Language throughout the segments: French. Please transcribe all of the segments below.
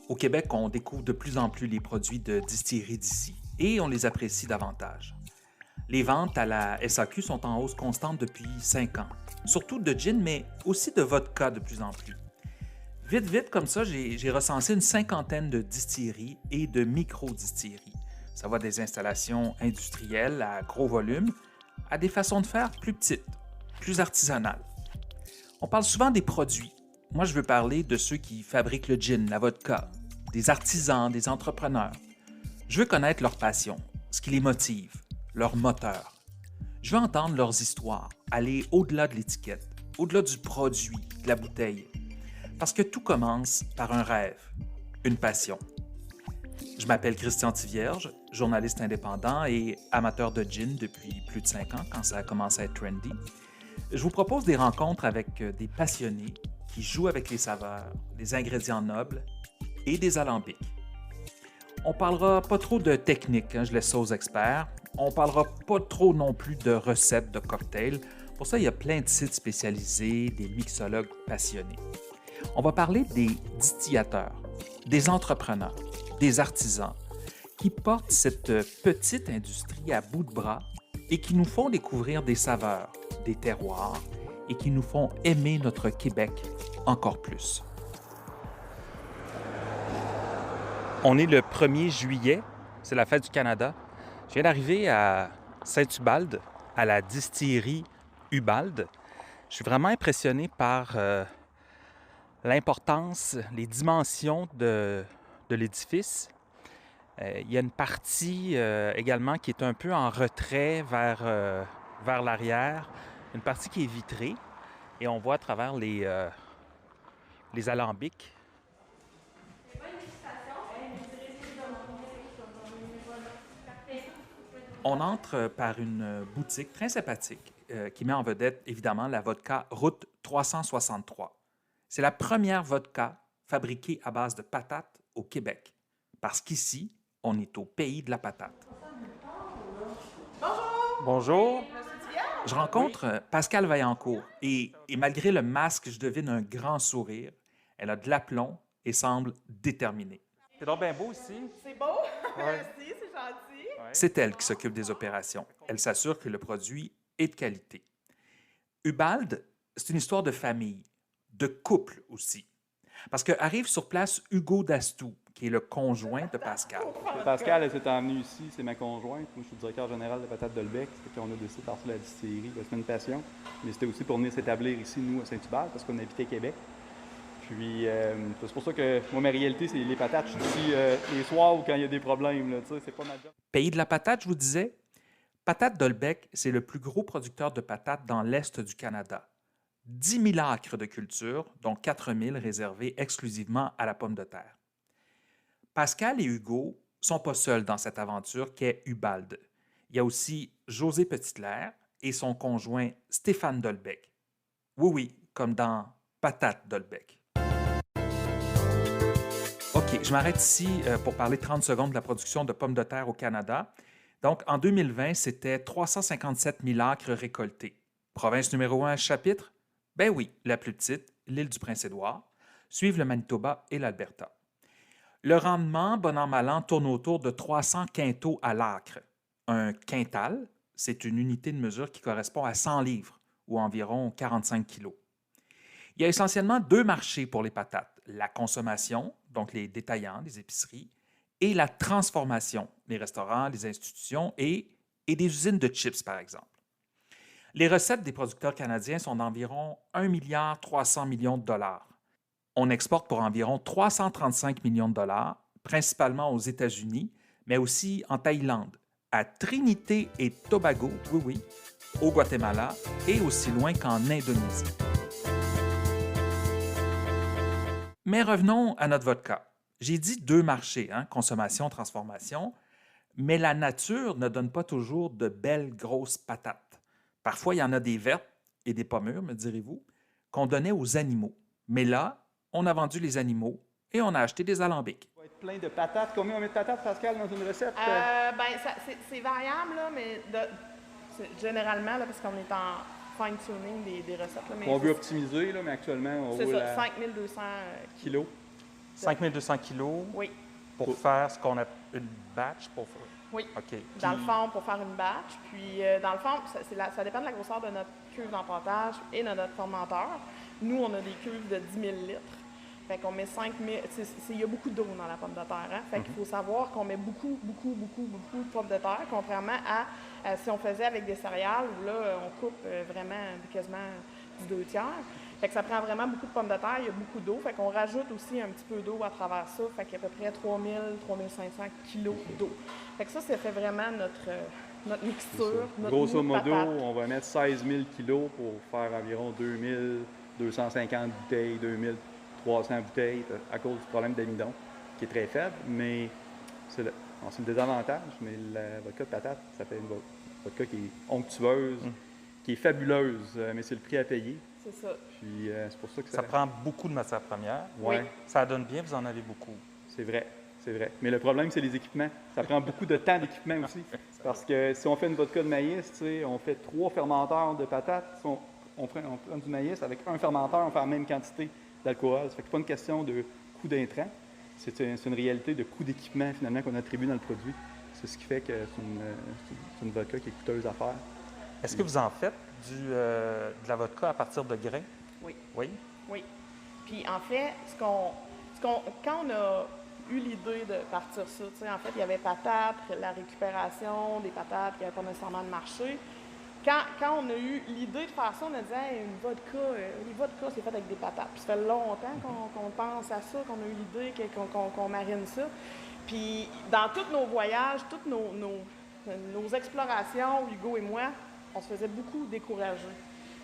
Au Québec, on découvre de plus en plus les produits de distillerie d'ici et on les apprécie davantage. Les ventes à la SAQ sont en hausse constante depuis 5 ans, surtout de gin, mais aussi de vodka de plus en plus. Vite, vite, comme ça, j'ai recensé une cinquantaine de distilleries et de micro-distilleries. Ça va des installations industrielles à gros volume à des façons de faire plus petites, plus artisanales. On parle souvent des produits. Moi, je veux parler de ceux qui fabriquent le gin, la vodka, des artisans, des entrepreneurs. Je veux connaître leur passion, ce qui les motive, leur moteur. Je veux entendre leurs histoires, aller au-delà de l'étiquette, au-delà du produit, de la bouteille. Parce que tout commence par un rêve, une passion. Je m'appelle Christian Tivierge, journaliste indépendant et amateur de gin depuis plus de 5 ans quand ça a commencé à être trendy. Je vous propose des rencontres avec des passionnés qui jouent avec les saveurs, les ingrédients nobles et des alambics. On parlera pas trop de technique, je laisse ça aux experts. On parlera pas trop non plus de recettes de cocktails. Pour ça, il y a plein de sites spécialisés, des mixologues passionnés. On va parler des distillateurs, des entrepreneurs, des artisans qui portent cette petite industrie à bout de bras et qui nous font découvrir des saveurs, des terroirs et qui nous font aimer notre Québec encore plus. On est le 1er juillet, c'est la fête du Canada. Je viens d'arriver à Saint-Ubalde, à la distillerie Ubalde. Je suis vraiment impressionné par l'importance, les dimensions de l'édifice. Il y a une partie également qui est un peu en retrait vers l'arrière, une partie qui est vitrée et on voit à travers les alambics. On entre par une boutique très sympathique qui met en vedette évidemment la vodka Route 363. C'est la première vodka fabriquée à base de patates au Québec. Parce qu'ici, on est au pays de la patate. Bonjour. Je rencontre Pascale Vaillancourt et malgré le masque, je devine un grand sourire. Elle a de l'aplomb et semble déterminée. C'est donc bien beau ici. C'est beau? Merci, c'est gentil. C'est elle qui s'occupe des opérations. Elle s'assure que le produit est de qualité. Ubalde, c'est une histoire de famille, de couple aussi. Parce qu'arrive sur place Hugo Dastou, qui est le conjoint de Pascal. Pascal, elle s'est emmenée ici, c'est ma conjointe. Moi, je suis le directeur général de Patates Dolbec. Puis on a décidé de partir la distillerie. C'était une passion. Mais c'était aussi pour venir s'établir ici, nous, à Saint-Hubert, parce qu'on habitait Québec. Puis, c'est pour ça que moi, ma réalité, c'est les patates. Je suis ici les soirs ou quand il y a des problèmes. Là, c'est pas ma job. Pays de la patate, je vous disais. Patates Dolbec, c'est le plus gros producteur de patates dans l'Est du Canada. 10 000 acres de culture, dont 4 000 réservés exclusivement à la pomme de terre. Pascal et Hugo sont pas seuls dans cette aventure qu'est Ubalde. Il y a aussi José Petitlair et son conjoint Stéphane Dolbec. Oui, oui, comme dans Patates Dolbec. OK, je m'arrête ici pour parler 30 secondes de la production de pommes de terre au Canada. Donc, en 2020, c'était 357 000 acres récoltés. Province numéro 1 à ce chapitre? Ben oui, la plus petite, l'île du Prince-Édouard. Suivent le Manitoba et l'Alberta. Le rendement, bon an, mal an, tourne autour de 300 quintaux à l'acre. Un quintal, c'est une unité de mesure qui correspond à 100 livres, ou environ 45 kilos. Il y a essentiellement 2 marchés pour les patates. La consommation, donc les détaillants, les épiceries, et la transformation, les restaurants, les institutions et des usines de chips, par exemple. Les recettes des producteurs canadiens sont d'environ 1,3 milliard de dollars. On exporte pour environ 335 millions de dollars, principalement aux États-Unis, mais aussi en Thaïlande, à Trinité et Tobago, oui, oui, au Guatemala et aussi loin qu'en Indonésie. Mais revenons à notre vodka. J'ai dit 2 marchés, consommation, transformation, mais la nature ne donne pas toujours de belles grosses patates. Parfois, il y en a des vertes et des pas mûres, me direz-vous, qu'on donnait aux animaux. Mais là, on a vendu les animaux et on a acheté des alambics. Il va être plein de patates. Combien on met de patates, Pascal, dans une recette? C'est variable, là, mais généralement, là, parce qu'on est en fine-tuning des recettes. Là, mais On veut optimiser, là, mais actuellement, on c'est roule ça, à 5200 kilos. 5200 kilos Oui, pour faire ce qu'on appelle une batch. oui. OK. Dans le fond, pour faire une batch. Puis, dans le fond, ça dépend de la grosseur de notre cuve d'empattage et de notre fermenteur. Nous, on a des cuves de 10 000 litres. Fait qu'on met 5 000... Il y a beaucoup d'eau dans la pomme de terre. Hein? Fait qu'il faut savoir qu'on met beaucoup de pommes de terre, contrairement à si on faisait avec des céréales, où là, on coupe vraiment quasiment du 2/3. Fait que ça prend vraiment beaucoup de pommes de terre, il y a beaucoup d'eau. Fait qu'on rajoute aussi un petit peu d'eau à travers ça. Fait qu'il y a à peu près 3500 kilos d'eau. Fait que ça fait vraiment notre mixture, notre Grosso mou de modo, patate. on va mettre 16 000 kilos pour faire environ 2250 bouteilles, 2300 bouteilles à cause du problème d'amidon, qui est très faible, mais c'est le désavantage. Mais la vodka de patate, ça fait une vodka qui est onctueuse, qui est fabuleuse, mais c'est le prix à payer. C'est ça. Puis c'est pour ça que Ça prend beaucoup de matières premières. Ouais, Oui. Ça donne bien, vous en avez beaucoup. c'est vrai. C'est vrai. Mais le problème, c'est les équipements. Ça prend beaucoup de temps d'équipement aussi. Parce que si on fait une vodka de maïs, on fait 3 fermenteurs de patates. Si on prend du maïs avec un fermenteur, on fait la même quantité d'alcool. Ça fait que c'est pas une question de coût d'intrant. C'est une réalité de coût d'équipement, finalement, qu'on attribue dans le produit. C'est ce qui fait que c'est une vodka qui est coûteuse à faire. Est-ce que vous en faites de la vodka à partir de grains? Oui. Oui? Oui. Puis en fait, quand on a eu l'idée de partir ça, tu sais, en fait, il y avait patates, la récupération des patates qui n'avaient pas nécessairement de marché. Quand on a eu l'idée de faire ça, on a dit hey, une vodka, les vodkas, c'est fait avec des patates. Puis ça fait longtemps qu'on pense à ça, qu'on a eu l'idée qu'on marine ça. Puis dans tous nos voyages, toutes nos explorations, Hugo et moi, on se faisait beaucoup décourager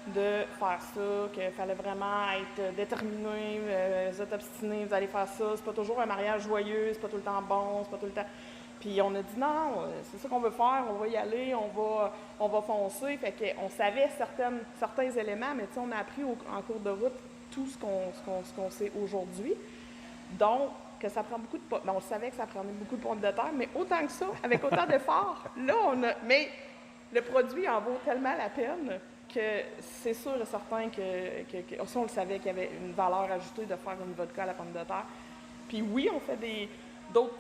de faire ça, qu'il fallait vraiment être déterminé, vous êtes obstiné, vous allez faire ça, c'est pas toujours un mariage joyeux, c'est pas tout le temps bon, c'est pas tout le temps... Puis on a dit non, c'est ça qu'on veut faire, on va y aller, on va foncer. Fait qu'on savait certains éléments, mais tu sais, on a appris en cours de route tout ce qu'on sait aujourd'hui. Donc, que ça prend beaucoup de pommes. On savait que ça prenait beaucoup de pommes de terre, mais autant que ça, avec autant d'efforts, mais le produit en vaut tellement la peine que c'est sûr et certain que si on le savait qu'il y avait une valeur ajoutée de faire une vodka à la pomme de terre. Puis oui, on fait d'autres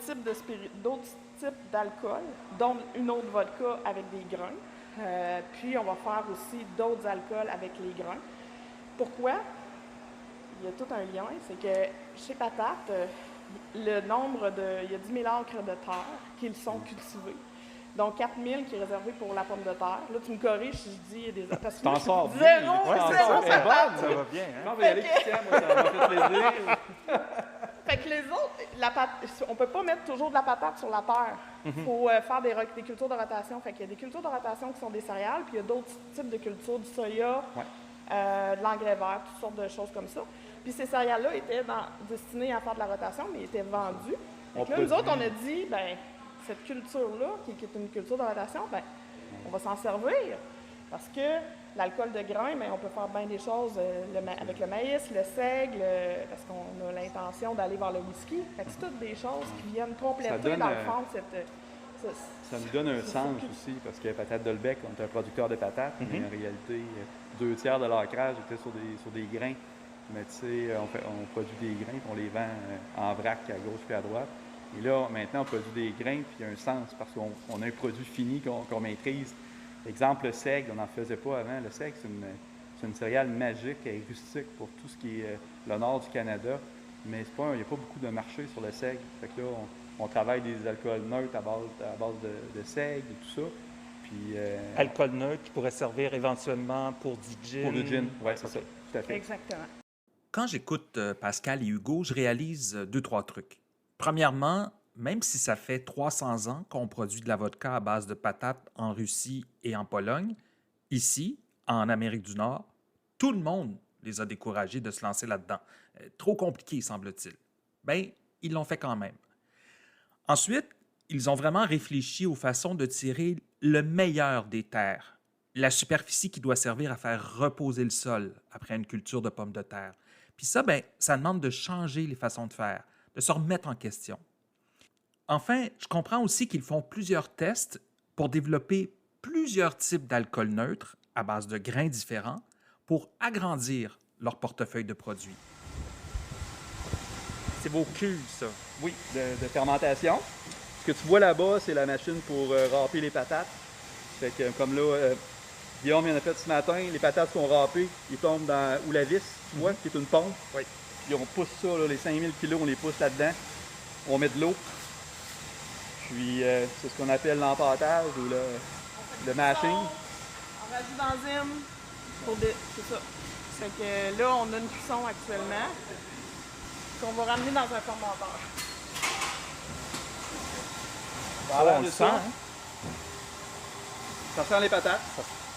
types d'alcool, dont une autre vodka avec des grains. Puis on va faire aussi d'autres alcools avec les grains. Pourquoi? Il y a tout un lien, c'est que chez Patate, il y a 10 000 acres de terre qui sont cultivés. Donc, 4 000 qui est réservé pour la pomme de terre. Là, tu me corriges si je dis des... Parce que T'en moi, sors je- bien. Zéro, Ouais, zéro, c'est ça bonne, passe. Ça va bien, hein? On va y aller, Christian, moi, ça m'a fait plaisir. Fait que les autres, on peut pas mettre toujours de la patate sur la terre. Il faut faire des cultures de rotation. Fait qu'il y a des cultures de rotation qui sont des céréales, puis il y a d'autres types de cultures, du soya, de l'engrais vert, toutes sortes de choses comme ça. Puis ces céréales-là étaient destinées à faire de la rotation, mais étaient vendues. Fait que là, nous autres, on a dit, ben cette culture-là, qui est une culture de rotation, ben on va s'en servir. Parce que l'alcool de grain, bien, on peut faire bien des choses avec le maïs, le seigle, parce qu'on a l'intention d'aller vers le whisky. Fait que c'est toutes des choses qui viennent compléter, dans le fond, Ça nous donne un sens aussi, parce que Patate Dolbec, on est un producteur de patates, mais en réalité, 2/3 de l'ancrage était sur des grains. Mais tu sais, on produit des grains, puis on les vend en vrac à gauche puis à droite. Et là, maintenant, on produit des grains, puis il y a un sens, parce qu'on a un produit fini qu'on maîtrise. Exemple, le seigle, on n'en faisait pas avant. Le seigle, c'est une céréale magique et rustique pour tout ce qui est le nord du Canada. Mais il n'y a pas beaucoup de marché sur le seigle. Fait que là, on travaille des alcools neutres à base de seigle et tout ça. Puis, Alcool neutre qui pourrait servir éventuellement pour du gin. pour le gin, oui, c'est ça, tout à fait. Exactement. Quand j'écoute Pascal et Hugo, je réalise 2-3 trucs. Premièrement, même si ça fait 300 ans qu'on produit de la vodka à base de patates en Russie et en Pologne, ici, en Amérique du Nord, tout le monde les a découragés de se lancer là-dedans. Trop compliqué, semble-t-il. Bien, ils l'ont fait quand même. Ensuite, ils ont vraiment réfléchi aux façons de tirer le meilleur des terres, la superficie qui doit servir à faire reposer le sol après une culture de pommes de terre. Puis ça, bien, ça demande de changer les façons de faire, de se remettre en question. Enfin, je comprends aussi qu'ils font plusieurs tests pour développer plusieurs types d'alcool neutre à base de grains différents pour agrandir leur portefeuille de produits. c'est vos cuves, ça. Oui, de fermentation. Ce que tu vois là-bas, c'est la machine pour râper les patates. Fait que comme là, Guillaume en a fait ce matin, les patates sont râpées, ils tombent dans où la vis, tu vois, qui est une pompe. Oui. Puis on pousse ça, là, les 5000 kilos, on les pousse là-dedans. On met de l'eau. Puis c'est ce qu'on appelle l'empâtage ou le mashing. On rajoute d'enzymes pour c'est ça. Fait que là, on a une cuisson actuellement qu'on va ramener dans un fermenteur. Voilà, on le c'est sent, ça. hein? Ça sent les patates.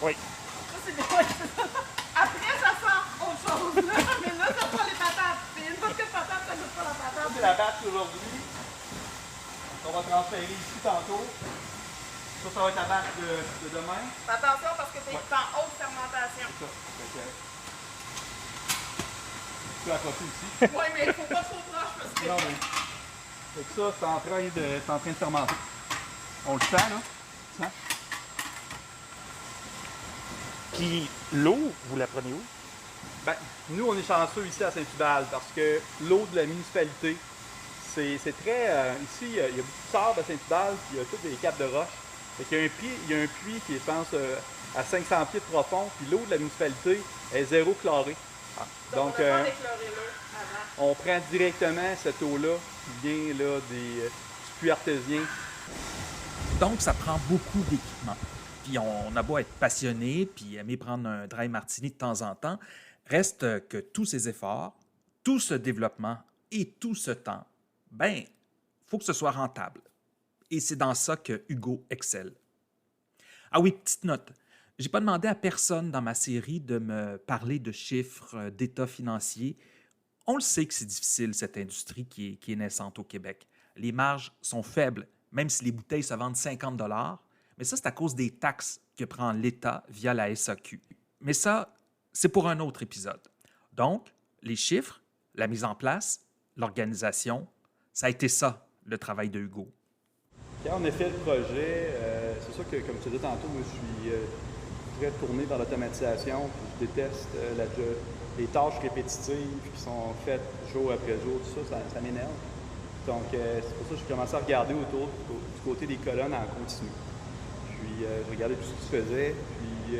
Oui. Ça, c'est des fois, après, ça sent autre chose. Là. Mais là, ça sent les patates. Et une fois que les patates, ça goûte pas la Ça, patate. c'est la batch aujourd'hui. On va transférer ici tantôt. Ça va être la batch de demain. Fais attention parce que tu es en haute fermentation. C'est ça. Tu peux accrocher ici. Oui, mais il faut pas trop proche parce que. Non, mais. Fait que ça, c'est en train de fermenter. On le sent, là. Tu sens? Puis l'eau, vous la prenez où? Ben, nous, on est chanceux ici à Saint-Hubal parce que l'eau de la municipalité, c'est très. Ici, il y a beaucoup de sable à Saint-Hubal, puis il y a toutes des capes de roche. Fait qu'il y a un puits qui est, je pense, à 500 pieds de profond, puis l'eau de la municipalité est zéro chlorée. Donc, on n'a pas déclaré l'eau avant. On prend directement cette eau-là qui vient là, du puits artésien. Donc, ça prend beaucoup d'équipement. Puis on a beau être passionné, puis aimer prendre un dry martini de temps en temps, reste que tous ces efforts, tout ce développement et tout ce temps, ben, faut que ce soit rentable. Et c'est dans ça que Hugo excelle. Ah oui, petite note. J'ai pas demandé à personne dans ma série de me parler de chiffres, d'états financiers. On le sait que c'est difficile, cette industrie qui est naissante au Québec. Les marges sont faibles, même si les bouteilles se vendent 50 $, mais ça, c'est à cause des taxes que prend l'État via la SAQ. Mais ça, c'est pour un autre épisode. Donc, les chiffres, la mise en place, l'organisation, ça a été ça, le travail de Hugo. Quand on a fait le projet, c'est sûr que, comme tu disais tantôt, moi, je suis très tourné vers l'automatisation. Je déteste les tâches répétitives qui sont faites jour après jour. Tout ça, ça m'énerve. Donc, c'est pour ça que j'ai commencé à regarder autour du côté des colonnes en continu. Puis, je regardais tout ce qui se faisait. Puis,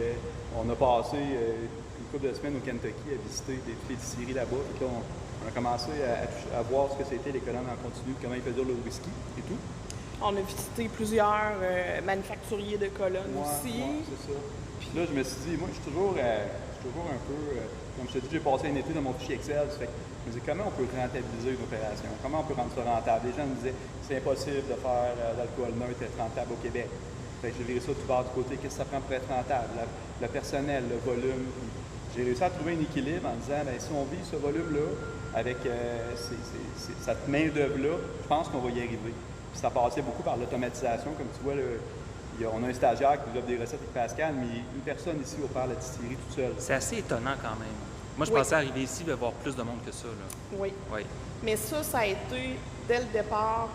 on a passé une couple de semaines au Kentucky à visiter toutes les distilleries là-bas. Puis là, on a commencé à voir ce que c'était les colonnes en continu, comment ils faisaient le whisky et tout. On a visité plusieurs manufacturiers de colonnes aussi. Ouais, c'est ça. Puis là, je me suis dit, moi, je suis toujours un peu, comme je te dis, j'ai passé une été dans mon fichier Excel. Ça fait que je me disais, comment on peut rentabiliser une opération? Comment on peut rendre ça rentable? Les gens me disaient, c'est impossible de faire l'alcool neutre être rentable au Québec. Fait que j'ai viré ça tout bas du côté. Qu'est-ce que ça prend pour être rentable? Le personnel, le volume. Puis j'ai réussi à trouver un équilibre en disant, bien, si on vit ce volume-là, avec cette main-d'œuvre-là, je pense qu'on va y arriver. Puis ça passait beaucoup par l'automatisation. Comme tu vois, on a un stagiaire qui développe des recettes avec Pascal, mais une personne ici va faire la distillerie toute seule. C'est assez étonnant quand même. Moi, je pensais arriver ici et voir plus de monde que ça. Là. Oui. Oui. Mais ça a été, dès le départ,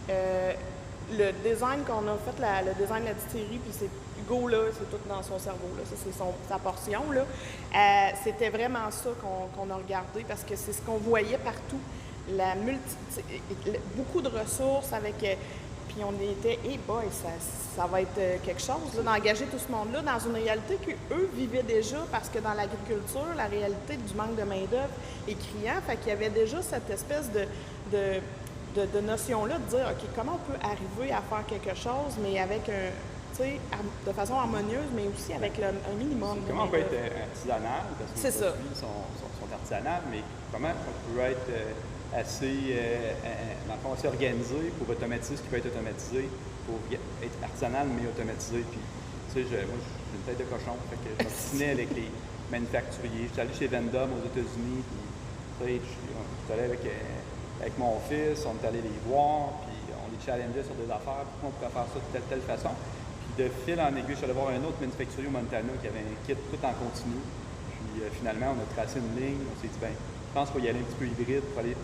le design qu'on a fait, le design de la distillerie, puis c'est Hugo, là, c'est tout dans son cerveau, là, ça c'est sa portion, là. C'était vraiment ça qu'on a regardé parce que c'est ce qu'on voyait partout. Beaucoup de ressources avec... puis on était, boy, ça va être quelque chose, là, d'engager tout ce monde-là dans une réalité qu'eux vivaient déjà parce que dans l'agriculture, la réalité du manque de main-d'œuvre est criant. Fait qu'il y avait déjà cette espèce de notion-là de dire, OK, comment on peut arriver à faire quelque chose, mais avec de façon harmonieuse, mais aussi avec un minimum. Comment on peut être artisanal, parce que les produits sont artisanales, mais comment on peut être assez organisé pour automatiser ce qui peut être automatisé, pour être artisanal mais automatisé. Puis, tu sais, moi, j'ai une tête de cochon, fait que je me dessinais avec les manufacturiers. Je suis allé chez Vendôme aux États-Unis, puis, je suis allé avec mon fils, on est allé les voir, puis on les challengeait sur des affaires, pourquoi on pourrait faire ça de telle façon. Puis de fil en aiguille, je suis allé voir un autre manufacturier au Montana qui avait un kit tout en continu. Puis finalement, on a tracé une ligne, on s'est dit, bien, je pense qu'il faut y aller un petit peu hybride pour aller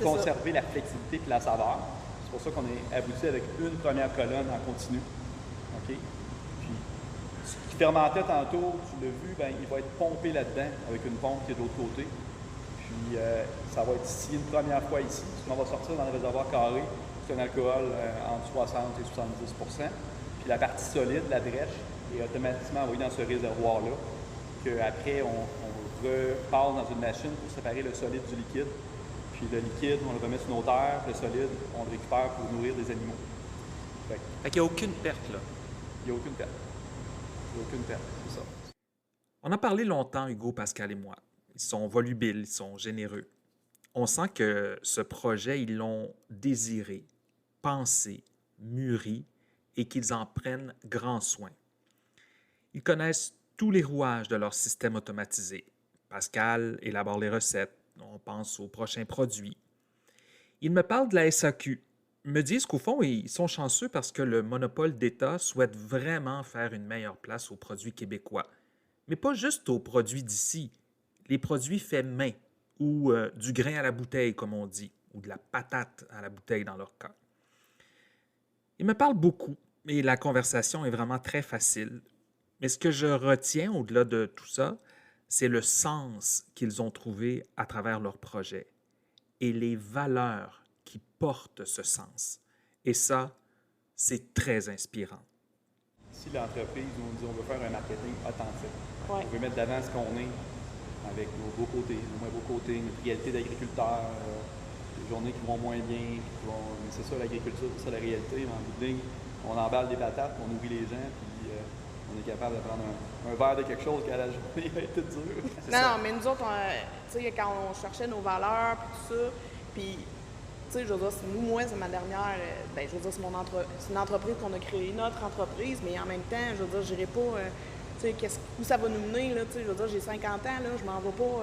conserver la flexibilité et la saveur. C'est pour ça qu'on est abouti avec une première colonne en continu. OK? Puis, ce qui fermentait tantôt, tu l'as vu, bien, il va être pompé là-dedans avec une pompe qui est de l'autre côté. Puis ça va être ici une première fois ici. On va sortir dans le réservoir carré. C'est un alcool entre 60 et 70 %. Puis la partie solide, la drèche, est automatiquement envoyée dans ce réservoir-là. Qu'après, on repasse dans une machine pour séparer le solide du liquide. Puis le liquide, on le remet sur nos terres. Le solide, on le récupère pour nourrir des animaux. Fait qu'il n'y a aucune perte, là. Il n'y a aucune perte. Il n'y a aucune perte, c'est ça. On a parlé longtemps, Hugo, Pascal et moi. Ils sont volubiles, ils sont généreux. On sent que ce projet, ils l'ont désiré, pensé, mûri et qu'ils en prennent grand soin. Ils connaissent tous les rouages de leur système automatisé. Pascal élabore les recettes, on pense aux prochains produits. Ils me parlent de la SAQ, me disent qu'au fond, ils sont chanceux parce que le monopole d'État souhaite vraiment faire une meilleure place aux produits québécois. Mais pas juste aux produits d'ici, les produits faits main ou du grain à la bouteille, comme on dit, ou de la patate à la bouteille dans leur cas. Ils me parlent beaucoup et la conversation est vraiment très facile. Mais ce que je retiens au-delà de tout ça, c'est le sens qu'ils ont trouvé à travers leur projet et les valeurs qui portent ce sens. Et ça, c'est très inspirant. Si l'entreprise nous dit on veut faire un marketing authentique, Ouais. on veut mettre d'avant ce qu'on est avec nos beaux côtés, nos moins beaux côtés, notre réalité d'agriculteur, les journées qui vont moins bien, mais c'est ça l'agriculture, c'est ça la réalité. En bout de ligne, on emballe des patates, on nourrit les gens, puis on est capable de prendre un verre de quelque chose qui à la journée a été dur. Non, mais nous autres, tu sais, quand on cherchait nos valeurs, puis tout ça, puis, tu sais, je veux dire, moi, c'est ma dernière, je veux dire, c'est une entreprise qu'on a créée, notre entreprise, mais en même temps, je veux dire, je n'irai pas, tu sais, où ça va nous mener, là, tu sais, je veux dire, j'ai 50 ans, là, je m'en vais pas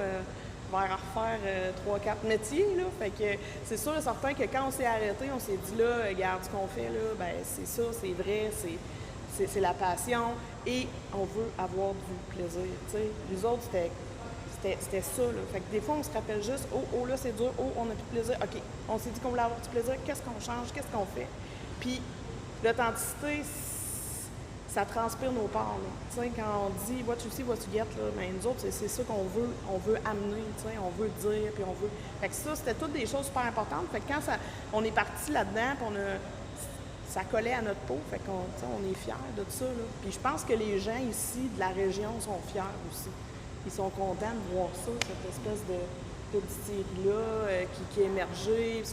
vers refaire 3-4 métiers, là, fait que c'est sûr et certain que quand on s'est arrêté, on s'est dit, là, regarde ce qu'on fait, là, ben c'est ça, c'est vrai, c'est la passion, et on veut avoir du plaisir, tu sais. Les autres, c'était ça, là. Fait que des fois, on se rappelle juste, oh, là, c'est dur, oh, on n'a plus de plaisir. OK, on s'est dit qu'on voulait avoir du plaisir, qu'est-ce qu'on change, qu'est-ce qu'on fait? Puis, l'authenticité, ça transpire nos pores, là. Tu sais, quand on dit what you see, what you get, là, ben, nous autres, c'est ça qu'on veut, on veut amener, tu sais, on veut dire, puis on veut... Fait que ça, c'était toutes des choses super importantes. Fait que quand on est parti là-dedans, puis ça collait à notre peau, fait qu'on on est fiers de tout ça, là. Puis je pense que les gens ici, de la région, sont fiers aussi. Ils sont contents de voir ça, cette espèce de distillerie-là qui est émergée.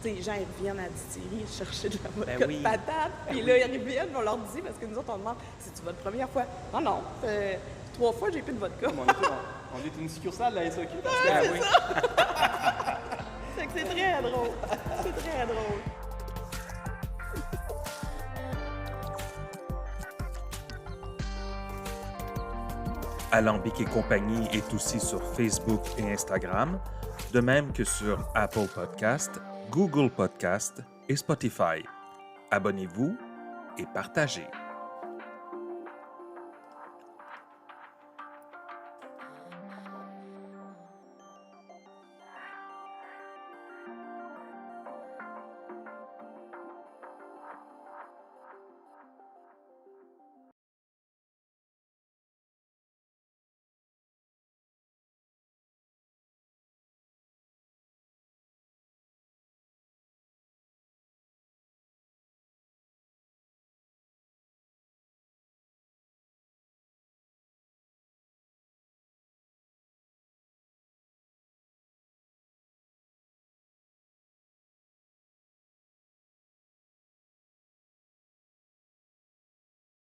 Les gens, ils reviennent à la distillerie chercher de la vodka de patate. Puis là, ils reviennent, on leur dit, parce que nous autres, on demande, c'est-tu votre première fois? Non, 3 fois, j'ai plus de vodka. On est une succursale de la SAQ. Oui. C'est que c'est très drôle. C'est très drôle. Alambic et compagnie est aussi sur Facebook et Instagram, de même que sur Apple Podcast, Google Podcast et Spotify. Abonnez-vous et partagez.